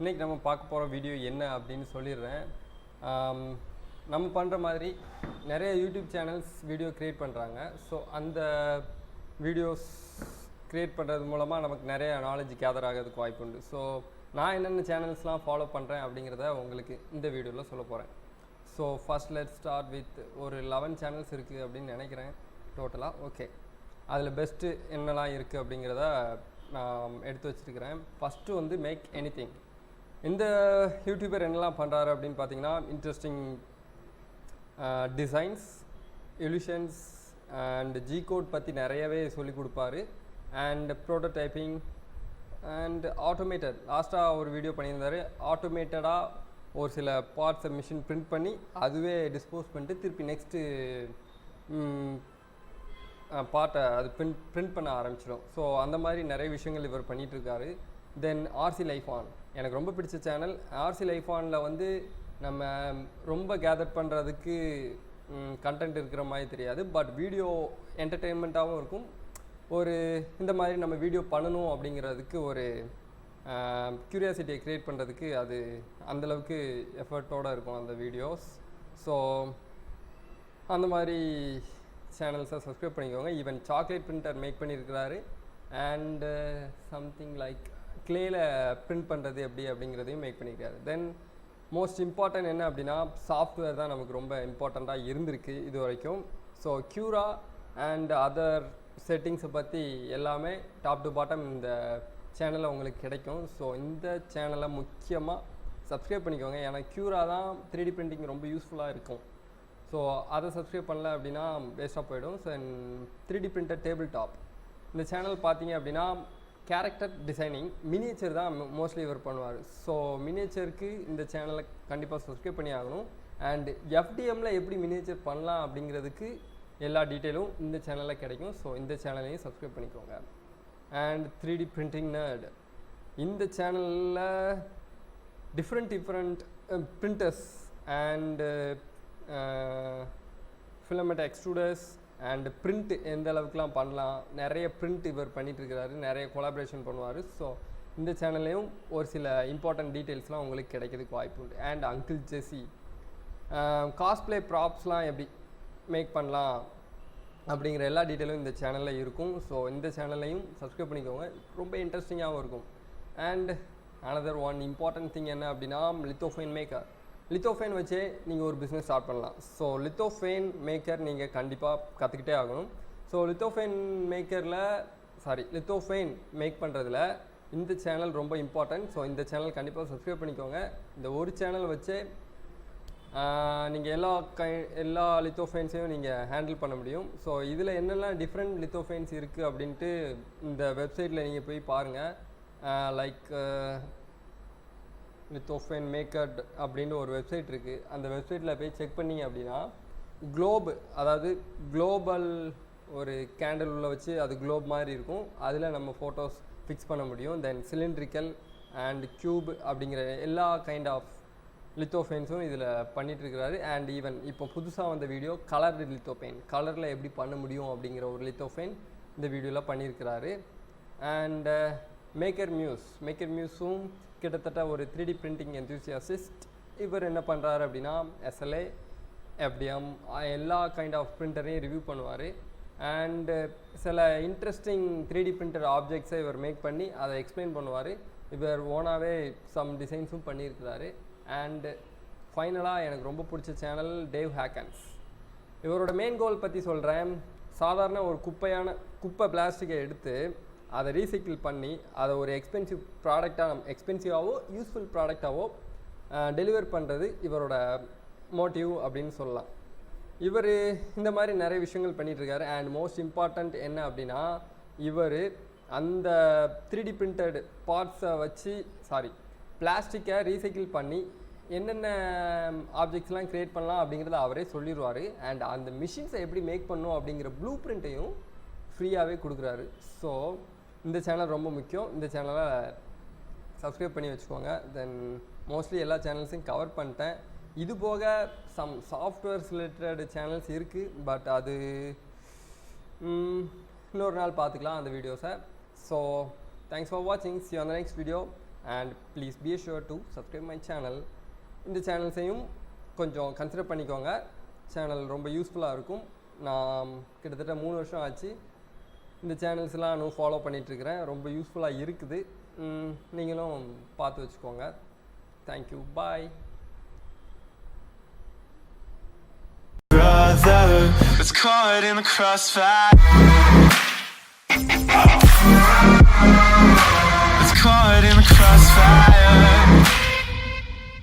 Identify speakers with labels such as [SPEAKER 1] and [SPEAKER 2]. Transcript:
[SPEAKER 1] இன்றைக்கி நம்ம பார்க்க போகிற வீடியோ என்ன அப்படின்னு சொல்லிடுறேன். நம்ம பண்ணுற மாதிரி நிறைய யூடியூப் சேனல்ஸ் வீடியோ க்ரியேட் பண்ணுறாங்க. ஸோ அந்த வீடியோஸ் க்ரியேட் பண்ணுறது மூலமாக நமக்கு நிறைய நாலேஜ் கேதர் ஆகிறதுக்கு வாய்ப்பு உண்டு. ஸோ நான் என்னென்ன சேனல்ஸ்லாம் ஃபாலோ பண்ணுறேன் அப்படிங்கிறத உங்களுக்கு இந்த வீடியோவில் சொல்ல போகிறேன். So first let's start with ஒரு 11 சேனல்ஸ் இருக்குது அப்படின்னு நினைக்கிறேன் டோட்டலாக. ஓகே, அதில் பெஸ்ட்டு என்னெல்லாம் இருக்குது அப்படிங்கிறத நான் எடுத்து வச்சுருக்கிறேன். ஃபஸ்ட்டு வந்து மேக் எனிதிங். இந்த யூடியூபர் என்னெல்லாம் பண்ணுறாரு அப்படின்னு பார்த்தீங்கன்னா, interesting designs, illusions and G code பற்றி நிறையவே சொல்லி கொடுப்பாரு. And prototyping and automated. லாஸ்ட்டாக ஒரு வீடியோ பண்ணியிருந்தார். ஆட்டோமேட்டடாக ஒரு சில பார்ட்ஸை மிஷின் பிரிண்ட் பண்ணி அதுவே டிஸ்போஸ் பண்ணிட்டு திருப்பி நெக்ஸ்ட்டு பார்ட்டை அது பிரிண்ட் பண்ண ஆரம்பிச்சிடும். ஸோ அந்த மாதிரி நிறைய விஷயங்கள் இவர் பண்ணிகிட்ருக்காரு. தென் RCLifeON எனக்கு ரொம்ப பிடிச்ச சேனல். RCLifeONல வந்து நம்ம ரொம்ப கேதர் பண்ணுறதுக்கு கண்டென்ட் இருக்கிற மாதிரி தெரியாது, பட் வீடியோ என்டர்டெயின்மெண்ட்டாகவும் இருக்கும். ஒரு இந்த மாதிரி நம்ம வீடியோ பண்ணணும் அப்படிங்கிறதுக்கு ஒரு க்யூரியாசிட்டியை க்ரியேட் பண்ணுறதுக்கு அது அந்தளவுக்கு எஃபர்ட்டோடு இருக்கும் அந்த வீடியோஸ். ஸோ அந்த மாதிரி சேனல்ஸை சப்ஸ்கிரைப் பண்ணிக்கோங்க. ஈவன் சாக்லேட் பிரிண்டர் மேக் பண்ணியிருக்கிறாரு. அண்டு சம்திங் லைக் க்ளேயில் பிரிண்ட் பண்ணுறது எப்படி அப்படிங்கிறதையும் மேக் பண்ணியிருக்காரு. தென் மோஸ்ட் இம்பார்ட்டன்ட் என்ன அப்படின்னா, சாஃப்ட்வேர் தான் நமக்கு ரொம்ப இம்பார்ட்டண்ட்டாக இருந்திருக்கு இது வரைக்கும். ஸோ க்யூரா அண்ட் அதர் செட்டிங்ஸை பற்றி எல்லாமே டாப் டு பாட்டம் இந்த சேனலில் உங்களுக்கு கிடைக்கும். ஸோ இந்த சேனலை முக்கியமாக சப்ஸ்கிரைப் பண்ணிக்கோங்க. ஏன்னா க்யூரா தான் 3D பிரிண்டிங் ரொம்ப யூஸ்ஃபுல்லாக இருக்கும். ஸோ அதை சப்ஸ்கிரைப் பண்ணல அப்படின்னா வேஸ்ட்டாக போயிடும். So 3D printer table top இந்த சேனல் பார்த்தீங்க அப்படின்னா கேரக்டர் டிசைனிங், மினியேச்சர் தான் மோஸ்ட்லி இவர் பண்ணுவார். ஸோ மினியேச்சருக்கு இந்த சேனலை கண்டிப்பாக சப்ஸ்கிரைப் பண்ணி ஆகணும். அண்ட் FDMல எப்படி மினியேச்சர் பண்ணலாம் அப்படிங்கிறதுக்கு எல்லா டீட்டெயிலும் இந்த சேனலில் கிடைக்கும். ஸோ இந்த சேனலையும் சப்ஸ்கிரைப் பண்ணிக்கோங்க. அண்ட் 3D பிரிண்டிங் நர்ட் இந்த சேனலில் different printers and filament extruders and print எந்த அளவுக்குலாம் பண்ணலாம், நிறைய பிரிண்ட் இவர் பண்ணிகிட்ருக்கிறாரு, நிறைய கொலாபரேஷன் பண்ணுவார். ஸோ இந்த சேனல்லையும் ஒரு சில இம்பார்ட்டன்ட் டீட்டெயில்ஸ்லாம் உங்களுக்கு கிடைக்கிறதுக்கு வாய்ப்பு உண்டு. அண்ட் அங்கிள் ஜெஸி காஸ்ப்ளே ப்ராப்ஸ்லாம் எப்படி மேக் பண்ணலாம் அப்படிங்கிற எல்லா டீட்டெயிலும் இந்த சேனலில் இருக்கும். ஸோ இந்த சேனல்லையும் சப்ஸ்கிரைப் பண்ணிக்கோங்க, ரொம்ப இன்ட்ரெஸ்டிங்காகவும் இருக்கும். And another one important thing என்ன அப்படின்னா, லித்தோஃபைன் மேக்கர். லித்தோஃபைன் வச்சே நீங்கள் ஒரு பிஸ்னஸ் ஸ்டார்ட் பண்ணலாம். ஸோ லித்தோஃபைன் மேக்கர் நீங்கள் கண்டிப்பாக கற்றுக்கிட்டே ஆகணும். ஸோ லித்தோஃபைன் மேக் பண்ணுறதுல இந்த சேனல் ரொம்ப இம்பார்ட்டன்ட். ஸோ இந்த சேனல் கண்டிப்பாக சப்ஸ்கிரைப் பண்ணிக்கோங்க. இந்த ஒரு சேனல் வச்சே நீங்கள் எல்லா லித்தோஃபைன்ஸையும் நீங்கள் ஹேண்டில் பண்ண முடியும். ஸோ இதில் என்னெல்லாம் டிஃப்ரெண்ட் லித்தோஃபைன்ஸ் இருக்குது அப்படின்ட்டு இந்த வெப்சைட்டில் நீங்கள் போய் பாருங்கள். லைக் லித்தோஃபைன் மேக்கர் அப்படின்னு ஒரு வெப்சைட் இருக்குது. அந்த வெப்சைட்டில் போய் செக் பண்ணிங்க அப்படின்னா அதாவது குளோபல் ஒரு கேண்டில் உள்ள வச்சு அது குளோப் மாதிரி இருக்கும். அதில் நம்ம ஃபோட்டோஸ் ஃபிக்ஸ் பண்ண முடியும். தென் சிலிண்ட்ரிக்கல் அண்ட் க்யூப் அப்படிங்கிற எல்லா கைண்ட் ஆஃப் லித்தோஃபைன்ஸும் இதில் பண்ணிகிட்ருக்கிறாரு. அண்ட் ஈவன் இப்போ புதுசாக வந்த வீடியோ கலர்டு லித்தோஃபைன், கலரில் எப்படி பண்ண முடியும் அப்படிங்கிற ஒரு லித்தோஃபைன் இந்த வீடியோவில் பண்ணியிருக்கிறாரு. அண்ட் மேக்கர் மியூஸும் கிட்டத்தட்ட ஒரு 3D பிரிண்டிங் என்தூசியாசிஸ்ட். இவர் என்ன பண்ணுறாரு அப்படின்னா SLA, FDM எல்லா கைண்ட் ஆஃப் பிரிண்டரையும் ரிவ்யூ பண்ணுவார். அண்டு சில இன்ட்ரெஸ்டிங் 3D பிரிண்டர் ஆப்ஜெக்ட்ஸை இவர் மேக் பண்ணி அதை எக்ஸ்பிளைன் பண்ணுவார். இவர் ஓனாகவே சம் டிசைன்ஸும் பண்ணியிருக்கிறாரு. அண்டு ஃபைனலாக எனக்கு ரொம்ப பிடிச்ச சேனல் davehakkens. இவரோட மெயின் கோல் பற்றி சொல்கிறேன். சாதாரண ஒரு குப்பை பிளாஸ்டிக்கை எடுத்து அதை ரீசைக்கிள் பண்ணி அதை ஒரு எக்ஸ்பென்சிவாகவோ யூஸ்ஃபுல் ப்ராடக்டாகவோ டெலிவர் பண்ணுறது இவரோட மோட்டிவ் அப்படின்னு சொல்லலாம். இவர் இந்த மாதிரி நிறைய விஷயங்கள் பண்ணிகிட்ருக்காரு. அண்ட் மோஸ்ட் இம்பார்ட்டண்ட் என்ன அப்படின்னா, இவர் அந்த 3D பிரிண்டட் பார்ட்ஸை வச்சு பிளாஸ்டிக்கை ரீசைக்கிள் பண்ணி என்னென்ன ஆப்ஜெக்ட்ஸ்லாம் க்ரியேட் பண்ணலாம் அப்படிங்கிறத அவரே சொல்லிடுவார். அண்ட் அந்த மிஷின்ஸை எப்படி மேக் பண்ணணும் அப்படிங்கிற ப்ளூ பிரிண்ட்டையும் ஃப்ரீயாகவே கொடுக்குறாரு. ஸோ இந்த சேனல் ரொம்ப முக்கியம். இந்த சேனலை சப்ஸ்கிரைப் பண்ணி வச்சுக்கோங்க. தென் மோஸ்ட்லி எல்லா சேனல்ஸையும் கவர் பண்ணிட்டேன். இது போக சம் சாஃப்ட்வேர்ஸ் ரிலேட்டட் சேனல்ஸ் இருக்குது, பட் அது இன்னொரு நாள் பார்த்துக்கலாம் அந்த வீடியோஸை. ஸோ தேங்க்ஸ் ஃபார் வாட்சிங். See you on the next video. And please be sure to subscribe my channel. இந்த சேனல்ஸையும் கொஞ்சம் கன்சிடர் பண்ணிக்கோங்க. சேனல் ரொம்ப யூஸ்ஃபுல்லாக இருக்கும். நான் கிட்டத்தட்ட 3 வருஷம் ஆச்சு இந்த சேனல்ஸ்லாம் நான் ஃபாலோ பண்ணிகிட்ருக்கிறேன். ரொம்ப யூஸ்ஃபுல்லாக இருக்குது. நீங்களும் பார்த்து வச்சுக்கோங்க. Thank you, bye. It's caught in the crossfire. It's caught in the crossfire.